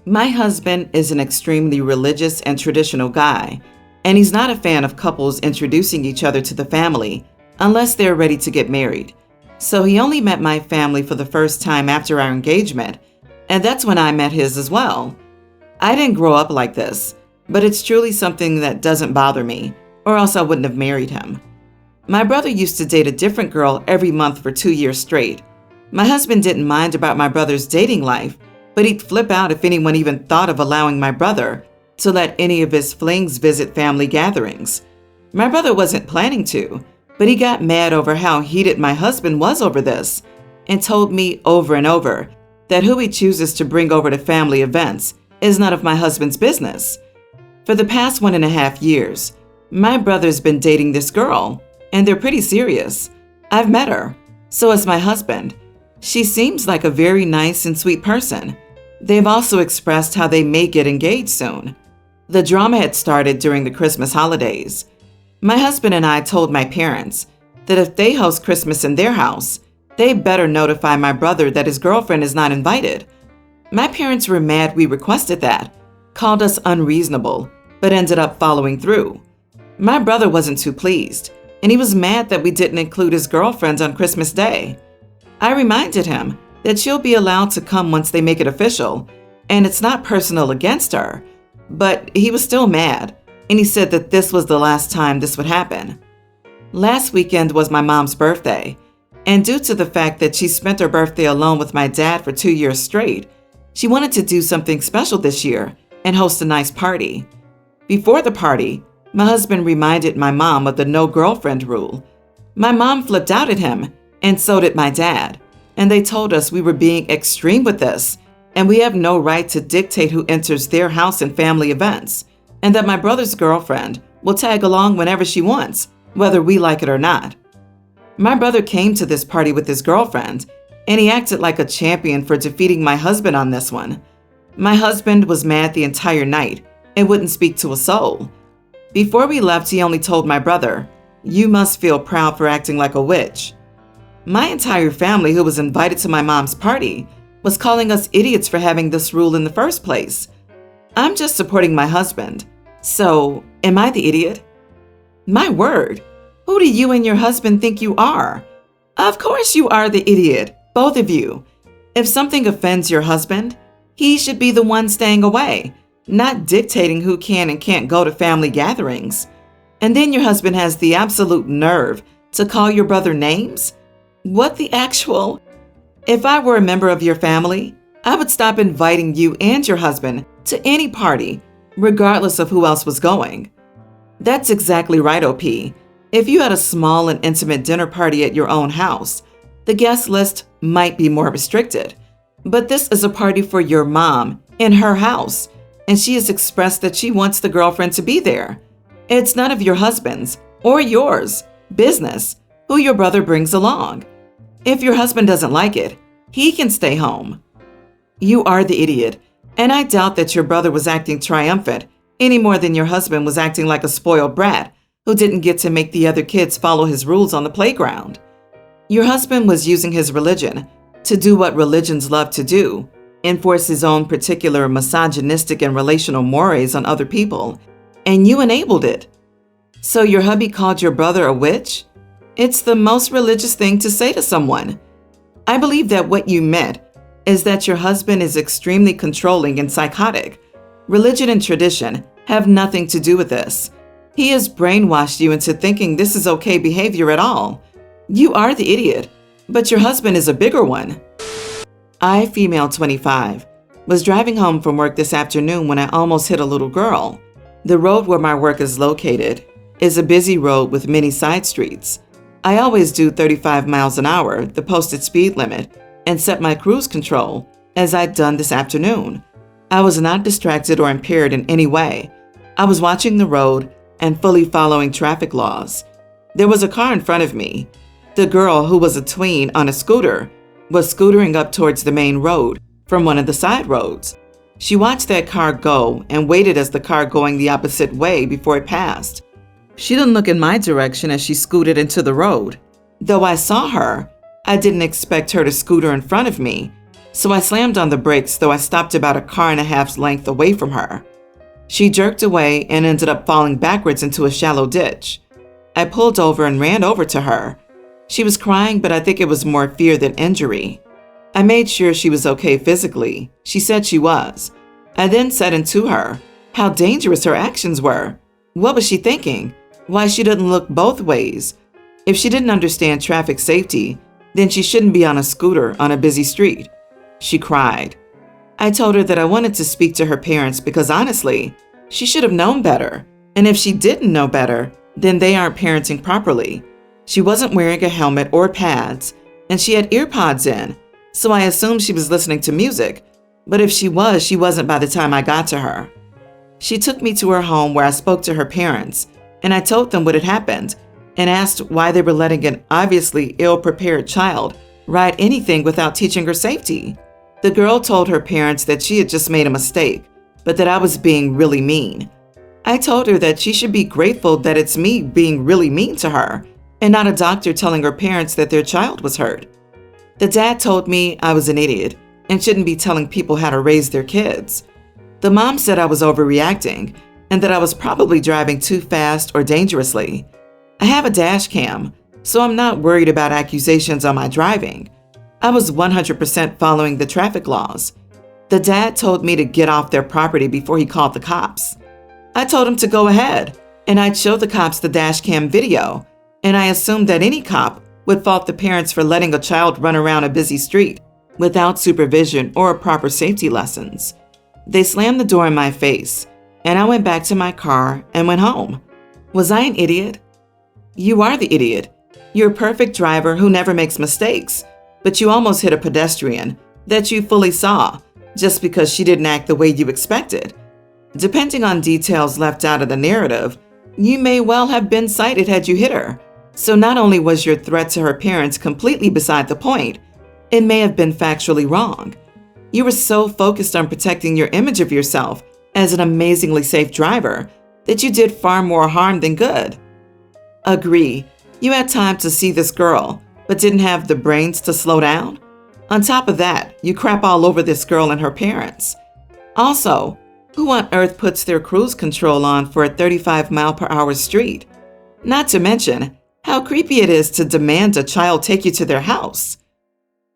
My husband is an extremely religious and traditional guy, and he's not a fan of couples introducing each other to the family unless they're ready to get married. So he only met my family for the first time after our engagement, and that's when I met his as well. I didn't grow up like this, but it's truly something that doesn't bother me, or else I wouldn't have married him. My brother used to date a different girl every month for 2 years straight. My husband didn't mind about my brother's dating life, but he'd flip out if anyone even thought of allowing my brother to let any of his flings visit family gatherings. My brother wasn't planning to, but he got mad over how heated my husband was over this and told me over and over that who he chooses to bring over to family events is none of my husband's business. For the past 1.5 years, my brother's been dating this girl, and they're pretty serious. I've met her. So has my husband. She seems like a very nice and sweet person. They've also expressed how they may get engaged soon. The drama had started during the Christmas holidays. My husband and I told my parents that if they host Christmas in their house, they better notify my brother that his girlfriend is not invited. My parents were mad we requested that, called us unreasonable, but ended up following through. My brother wasn't too pleased, and he was mad that we didn't include his girlfriends on Christmas Day. I reminded him that she'll be allowed to come once they make it official, and it's not personal against her, but he was still mad, and he said that this was the last time this would happen. Last weekend was my mom's birthday, and due to the fact that she spent her birthday alone with my dad for 2 years straight, she wanted to do something special this year and host a nice party. Before the party, my husband reminded my mom of the no girlfriend rule. My mom flipped out at him, and so did my dad, and they told us we were being extreme with this, and we have no right to dictate who enters their house and family events, and that my brother's girlfriend will tag along whenever she wants, whether we like it or not. My brother came to this party with his girlfriend, and he acted like a champion for defeating my husband on this one. My husband was mad the entire night and wouldn't speak to a soul. Before we left, he only told my brother, "You must feel proud for acting like a witch." My entire family, who was invited to my mom's party, was calling us idiots for having this rule in the first place. I'm just supporting my husband. So, am I the idiot? My word, who do you and your husband think you are? Of course you are the idiot, both of you. If something offends your husband, he should be the one staying away, not dictating who can and can't go to family gatherings. And then your husband has the absolute nerve to call your brother names? What the actual? If I were a member of your family, I would stop inviting you and your husband to any party, regardless of who else was going. That's exactly right, OP. If you had a small and intimate dinner party at your own house, the guest list might be more restricted. But this is a party for your mom in her house, and she has expressed that she wants the girlfriend to be there. It's none of your husband's or yours business who your brother brings along. If your husband doesn't like it, he can stay home. You are the idiot, and I doubt that your brother was acting triumphant any more than your husband was acting like a spoiled brat who didn't get to make the other kids follow his rules on the playground. Your husband was using his religion to do what religions love to do, enforce his own particular misogynistic and relational mores on other people, and you enabled it. So your hubby called your brother a witch? It's the most religious thing to say to someone. I believe that what you meant is that your husband is extremely controlling and psychotic. Religion and tradition have nothing to do with this. He has brainwashed you into thinking this is okay behavior at all. You are the idiot, but your husband is a bigger one. I, female 25, was driving home from work this afternoon when I almost hit a little girl. The road where my work is located is a busy road with many side streets. I always do 35 miles an hour, the posted speed limit, and set my cruise control, as I'd done this afternoon. I was not distracted or impaired in any way. I was watching the road and fully following traffic laws. There was a car in front of me. The girl, who was a tween on a scooter, was scootering up towards the main road from one of the side roads. She watched that car go and waited as the car going the opposite way before it passed. She didn't look in my direction as she scooted into the road. Though I saw her, I didn't expect her to scooter in front of me, So I slammed on the brakes, though I stopped about a car and a half's length away from her. She jerked away and ended up falling backwards into a shallow ditch. I pulled over and ran over to her. She was crying, but I think it was more fear than injury. I made sure she was okay physically. She said she was. I then said into her how dangerous her actions were. What was she thinking? Why she didn't look both ways. If she didn't understand traffic safety, then she shouldn't be on a scooter on a busy street. She cried. I told her that I wanted to speak to her parents because honestly, she should have known better. And if she didn't know better, then they aren't parenting properly. She wasn't wearing a helmet or pads, and she had ear pods in, so I assumed she was listening to music. But if she was, she wasn't by the time I got to her. She took me to her home where I spoke to her parents, and I told them what had happened and asked why they were letting an obviously ill-prepared child ride anything without teaching her safety. The girl told her parents that she had just made a mistake, but that I was being really mean. I told her that she should be grateful that it's me being really mean to her and not a doctor telling her parents that their child was hurt. The dad told me I was an idiot and shouldn't be telling people how to raise their kids. The mom said I was overreacting and that I was probably driving too fast or dangerously. I have a dash cam, so I'm not worried about accusations on my driving. I was 100% following the traffic laws. The dad told me to get off their property before he called the cops. I told him to go ahead, and I'd show the cops the dash cam video, and I assumed that any cop would fault the parents for letting a child run around a busy street without supervision or proper safety lessons. They slammed the door in my face, and I went back to my car and went home. Was I an idiot? You are the idiot. You're a perfect driver who never makes mistakes, but you almost hit a pedestrian that you fully saw just because she didn't act the way you expected. Depending on details left out of the narrative, you may well have been cited had you hit her. So not only was your threat to her parents completely beside the point, it may have been factually wrong. You were so focused on protecting your image of yourself as an amazingly safe driver that you did far more harm than good. Agree, you had time to see this girl, but didn't have the brains to slow down? On top of that, you crap all over this girl and her parents. Also, who on earth puts their cruise control on for a 35-mile-per-hour street? Not to mention how creepy it is to demand a child take you to their house.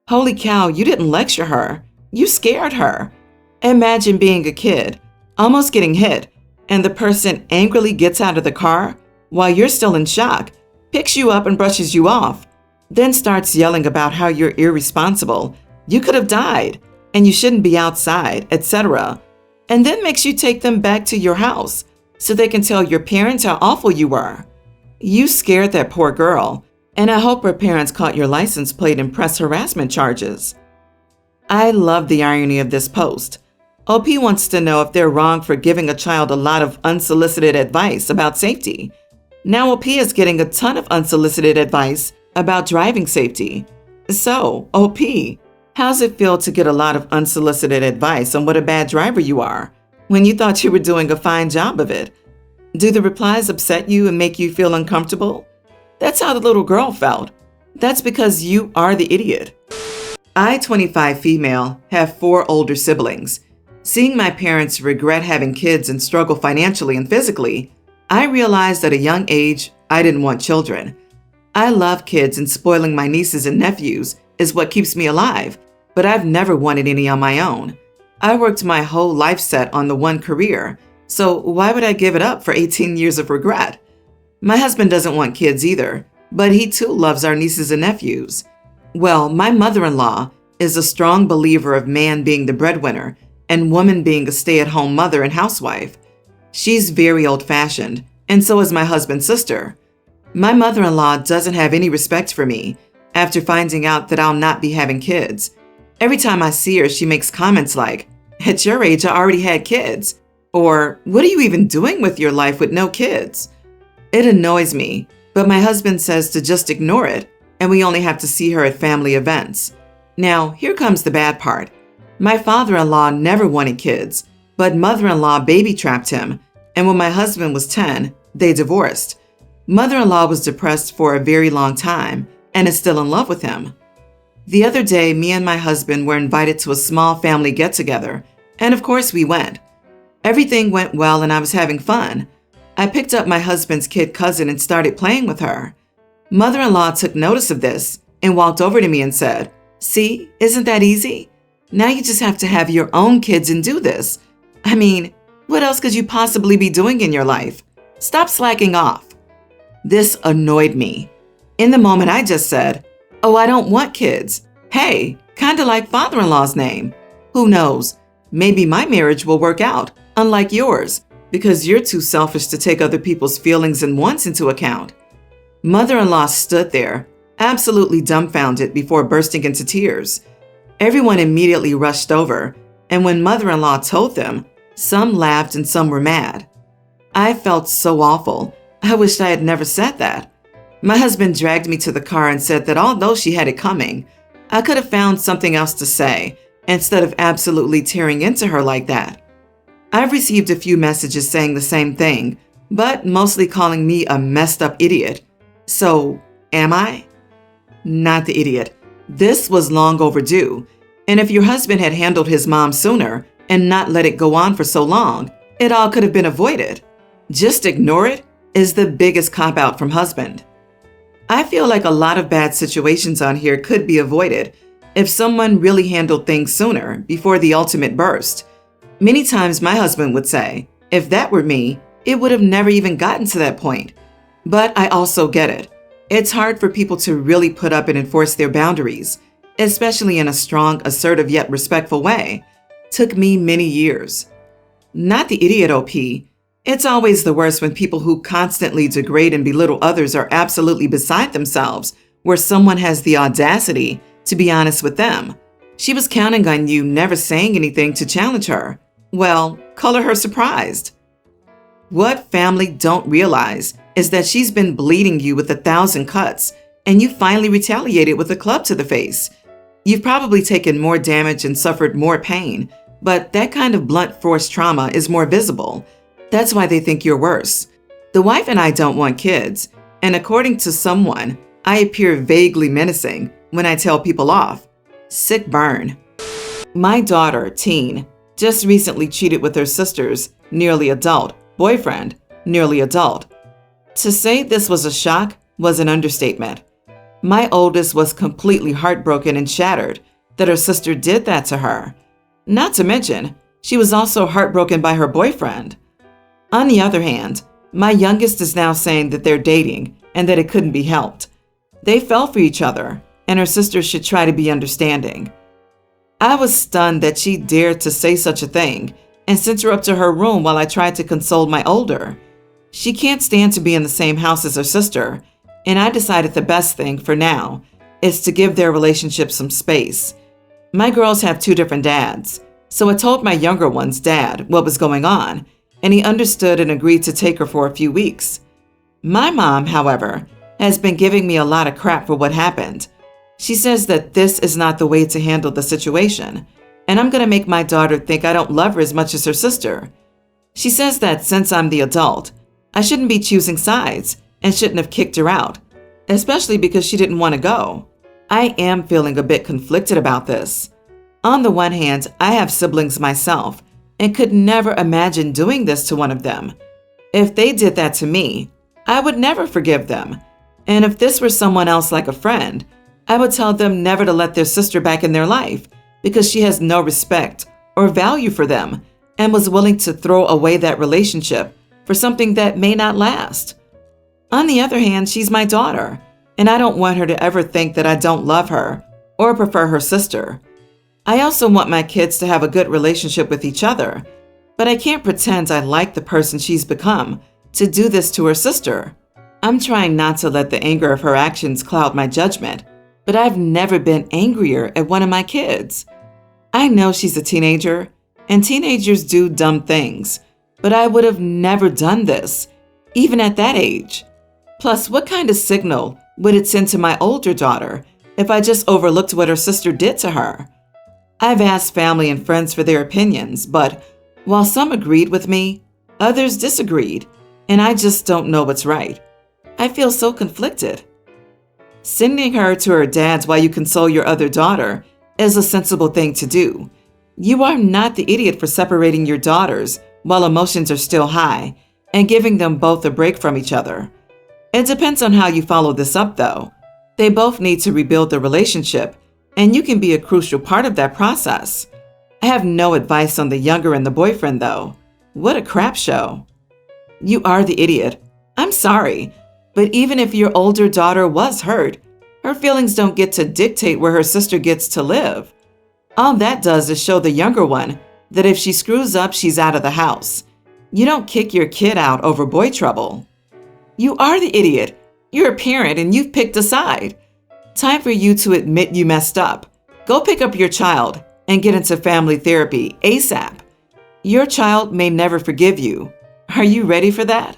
Holy cow, you didn't lecture her. You scared her. Imagine being a kid, almost getting hit, and the person angrily gets out of the car while you're still in shock, picks you up and brushes you off, then starts yelling about how you're irresponsible, you could have died, and you shouldn't be outside, etc., and then makes you take them back to your house so they can tell your parents how awful you were. You scared that poor girl, and I hope her parents caught your license plate and pressed harassment charges. I love the irony of this post. OP wants to know if they're wrong for giving a child a lot of unsolicited advice about safety. Now OP is getting a ton of unsolicited advice about driving safety. So, OP, how's it feel to get a lot of unsolicited advice on what a bad driver you are when you thought you were doing a fine job of it? Do the replies upset you and make you feel uncomfortable? That's how the little girl felt. That's because you are the idiot. I, 25 female, have 4 older siblings. Seeing my parents regret having kids and struggle financially and physically, I realized at a young age I didn't want children. I love kids and spoiling my nieces and nephews is what keeps me alive, but I've never wanted any on my own. I worked my whole life set on the one career, so why would I give it up for 18 years of regret? My husband doesn't want kids either, but he too loves our nieces and nephews. Well, my mother-in-law is a strong believer of man being the breadwinner and woman being a stay-at-home mother and housewife. She's very old-fashioned, and so is my husband's sister. My mother-in-law doesn't have any respect for me after finding out that I'll not be having kids. Every time I see her, she makes comments like, "At your age, I already had kids," or "What are you even doing with your life with no kids?" It annoys me, but my husband says to just ignore it, and we only have to see her at family events. Now, here comes the bad part. My father-in-law never wanted kids, but mother-in-law baby-trapped him, and when my husband was 10, they divorced. Mother-in-law was depressed for a very long time and is still in love with him. The other day, me and my husband were invited to a small family get-together, and of course we went. Everything went well and I was having fun. I picked up my husband's kid cousin and started playing with her. Mother-in-law took notice of this and walked over to me and said, "See, isn't that easy? Now you just have to have your own kids and do this. I mean, what else could you possibly be doing in your life? Stop slacking off." This annoyed me. In the moment, I just said, "Oh, I don't want kids. Hey, kinda like father-in-law's name. Who knows? Maybe my marriage will work out, unlike yours, because you're too selfish to take other people's feelings and wants into account." Mother-in-law stood there, absolutely dumbfounded before bursting into tears. Everyone immediately rushed over, and when mother-in-law told them, some laughed and some were mad. I felt so awful. I wished I had never said that. My husband dragged me to the car and said that although she had it coming, I could have found something else to say instead of absolutely tearing into her like that. I've received a few messages saying the same thing, but mostly calling me a messed up idiot. So, am I? Not the idiot. This was long overdue, and if your husband had handled his mom sooner and not let it go on for so long, it all could have been avoided. Just ignore it is the biggest cop-out from husband. I feel like a lot of bad situations on here could be avoided if someone really handled things sooner before the ultimate burst. Many times my husband would say, if that were me, it would have never even gotten to that point. But I also get it. It's hard for people to really put up and enforce their boundaries, especially in a strong, assertive yet respectful way. Took me many years. Not the idiot OP. It's always the worst when people who constantly degrade and belittle others are absolutely beside themselves, where someone has the audacity to be honest with them. She was counting on you never saying anything to challenge her. Well, color her surprised. What family don't realize is that she's been bleeding you with 1,000 cuts, and you finally retaliated with a club to the face. You've probably taken more damage and suffered more pain, but that kind of blunt force trauma is more visible. That's why they think you're worse. The wife and I don't want kids, and according to someone, I appear vaguely menacing when I tell people off. Sick burn. My daughter, teen, just recently cheated with her sister's nearly adult boyfriend, nearly adult. To say this was a shock was an understatement. My oldest was completely heartbroken and shattered that her sister did that to her. Not to mention, she was also heartbroken by her boyfriend. On the other hand, my youngest is now saying that they're dating and that it couldn't be helped. They fell for each other, and her sister should try to be understanding. I was stunned that she dared to say such a thing and sent her up to her room while I tried to console my older. She can't stand to be in the same house as her sister, and I decided the best thing for now is to give their relationship some space. My girls have 2 different dads, so I told my younger one's dad what was going on, and he understood and agreed to take her for a few weeks. My mom, however, has been giving me a lot of crap for what happened. She says that this is not the way to handle the situation, and I'm going to make my daughter think I don't love her as much as her sister. She says that since I'm the adult, I shouldn't be choosing sides and shouldn't have kicked her out, especially because she didn't want to go. I am feeling a bit conflicted about this. On the one hand, I have siblings myself and could never imagine doing this to one of them. If they did that to me, I would never forgive them. And if this were someone else like a friend, I would tell them never to let their sister back in their life because she has no respect or value for them and was willing to throw away that relationship for something that may not last. On the other hand, she's my daughter, and I don't want her to ever think that I don't love her or prefer her sister. I also want my kids to have a good relationship with each other, but I can't pretend I like the person she's become to do this to her sister. I'm trying not to let the anger of her actions cloud my judgment, but I've never been angrier at one of my kids. I know she's a teenager, and teenagers do dumb things, but I would have never done this, even at that age. Plus, what kind of signal would it send to my older daughter if I just overlooked what her sister did to her? I've asked family and friends for their opinions, but while some agreed with me, others disagreed, and I just don't know what's right. I feel so conflicted. Sending her to her dad's while you console your other daughter is a sensible thing to do. You are not the idiot for separating your daughters while emotions are still high and giving them both a break from each other. It depends on how you follow this up, though. They both need to rebuild the relationship, and you can be a crucial part of that process. I have no advice on the younger and the boyfriend, though. What a crap show. You are the idiot. I'm sorry, but even if your older daughter was hurt, her feelings don't get to dictate where her sister gets to live. All that does is show the younger one that if she screws up, she's out of the house. You don't kick your kid out over boy trouble. You are the idiot. You're a parent and you've picked a side. Time for you to admit you messed up. Go pick up your child and get into family therapy ASAP. Your child may never forgive you. Are you ready for that?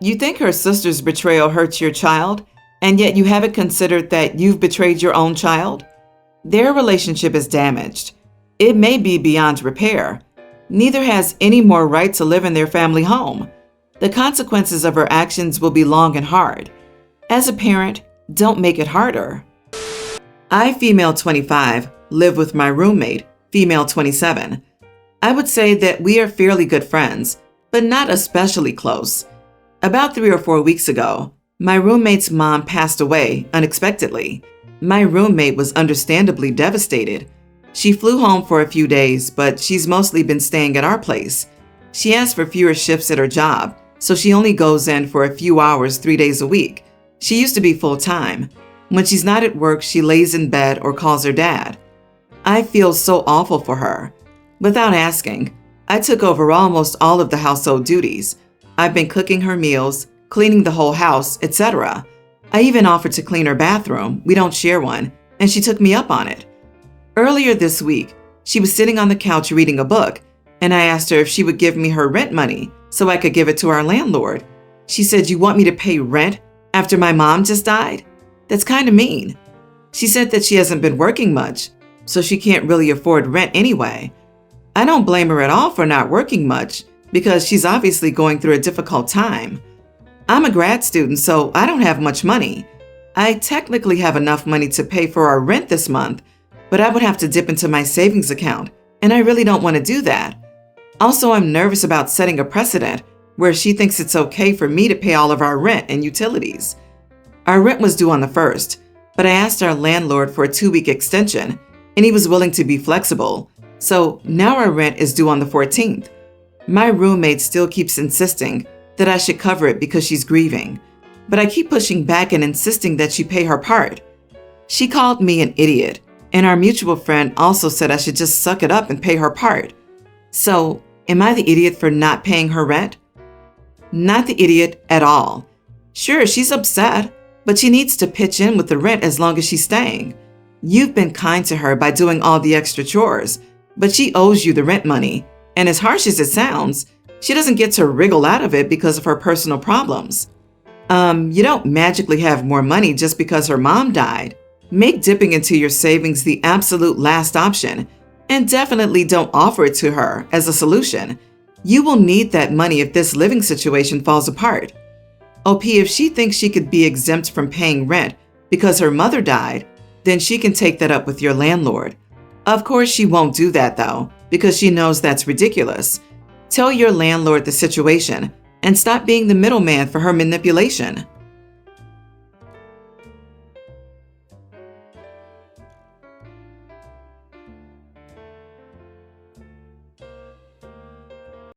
You think her sister's betrayal hurts your child, and yet you haven't considered that you've betrayed your own child? Their relationship is damaged. It may be beyond repair. Neither has any more right to live in their family home. The consequences of her actions will be long and hard. As a parent, don't make it harder. I, female 25, live with my roommate, female 27. I would say that we are fairly good friends, but not especially close. About 3 or 4 weeks ago, my roommate's mom passed away unexpectedly. My roommate was understandably devastated. She flew home for a few days, but she's mostly been staying at our place. She asked for fewer shifts at her job, so she only goes in for a few hours 3 days a week. She used to be full-time. When she's not at work, she lays in bed or calls her dad. I feel so awful for her. Without asking, I took over almost all of the household duties. I've been cooking her meals, cleaning the whole house, etc. I even offered to clean her bathroom. We don't share one, and she took me up on it. Earlier this week, she was sitting on the couch reading a book, and I asked her if she would give me her rent money so I could give it to our landlord. She said, "You want me to pay rent after my mom just died? That's kind of mean." She said that she hasn't been working much, so she can't really afford rent anyway. I don't blame her at all for not working much because she's obviously going through a difficult time. I'm a grad student, so I don't have much money. I technically have enough money to pay for our rent this month, but I would have to dip into my savings account, and I really don't want to do that. Also, I'm nervous about setting a precedent where she thinks it's okay for me to pay all of our rent and utilities. Our rent was due on the 1st, but I asked our landlord for a 2-week extension, and he was willing to be flexible. So now our rent is due on the 14th. My roommate still keeps insisting that I should cover it because she's grieving, but I keep pushing back and insisting that she pay her part. She called me an idiot, and our mutual friend also said I should just suck it up and pay her part. So, am I the idiot for not paying her rent? Not the idiot at all. Sure, she's upset, but she needs to pitch in with the rent as long as she's staying. You've been kind to her by doing all the extra chores, but she owes you the rent money, and as harsh as it sounds, she doesn't get to wriggle out of it because of her personal problems. You don't magically have more money just because her mom died. Make dipping into your savings the absolute last option, and definitely don't offer it to her as a solution. You will need that money if this living situation falls apart. OP, if she thinks she could be exempt from paying rent because her mother died, then she can take that up with your landlord. Of course, she won't do that though, because she knows that's ridiculous. Tell your landlord the situation and stop being the middleman for her manipulation.